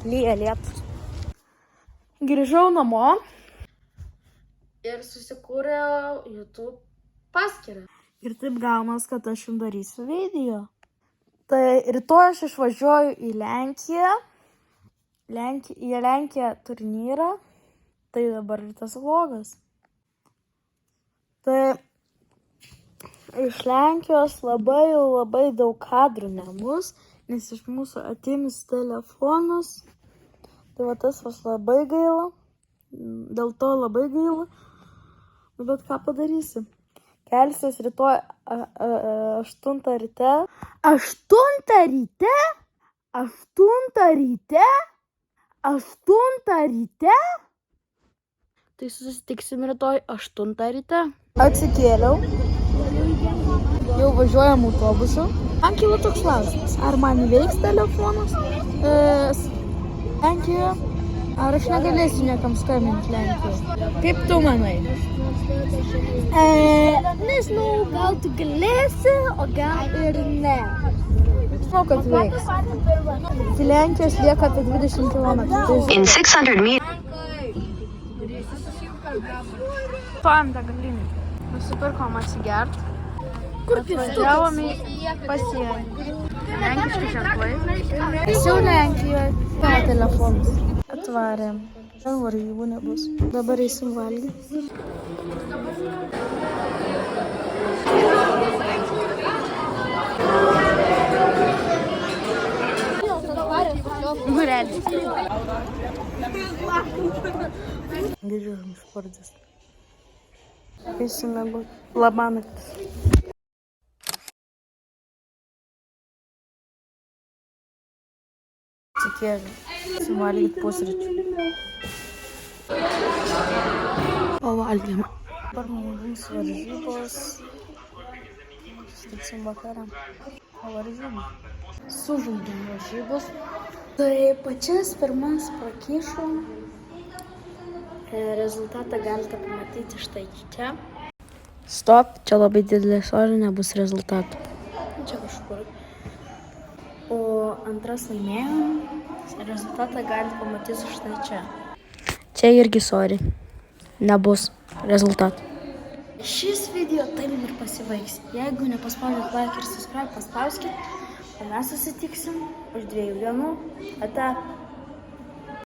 Lyja lietus. Grįžau namo ir susikūriau YouTube paskyrą. Ir taip gaunas, kad aš jums darysiu video. Tai rytoj aš išvažiuoju į Lenkiją. Į Lenkiją turnyrą. Tai dabar ir tas vlogas. Tai iš Lenkijos labai daug kadrų nebus, nes iš mūsų atims telefonus. Tai va tas labai gaila. Dėl to labai gaila. Bet ką padarysi? Kelsiuos rytoj 8 ryte. 8 ryte? 8 ryte? 8 ryte? Tai susitiksim rytoj 8 ryte. Atsikėliau. Jau važiuojam autobusu. Man kilo toks klausimas. Ar man veiks telefonas Lenkijoje? Ar aš negalėsiu niekam skambinti Lenkijoje? Kaip tu manai? Nežinau, gal tu galėsi, o gal ir ne. Žinau, kad veiks. Iki Lenkijos lieka apie 20 km. In 600 meters. Stojam degalinį. Nusipirkom atsigert. Atvažiavom į pasienį. Lenkiški ženklai. Esu Lenkijoje. Tavo telefonas. Atvarėm. Ten varžybų nebus. Dabar eisim valgyti. Gurelis. Grįžom iš Pardės. Eisime labanaktis. Atsikėlėm. Suvalgyti pusryčių. Pavalgėm. Dabar mums varžybos. Sutiksim vakarą. Varžybos. Sužaidėm varžybos. Tai pačias pirmas prakišom. Rezultatą galite pamatyti štai čia. Stop, čia labai didelė solinė bus rezultatų. Čia kažkur. O antras laimėjom. Rezultatą galite pamatyti štai čia. Čia irgi sorry. Nebus rezultatų. Šis video taip ir pasibaigs. Jeigu nepaspaudėt like ir subscribe, paspauskit. O mes susitiksim už 2 dienų. Ate.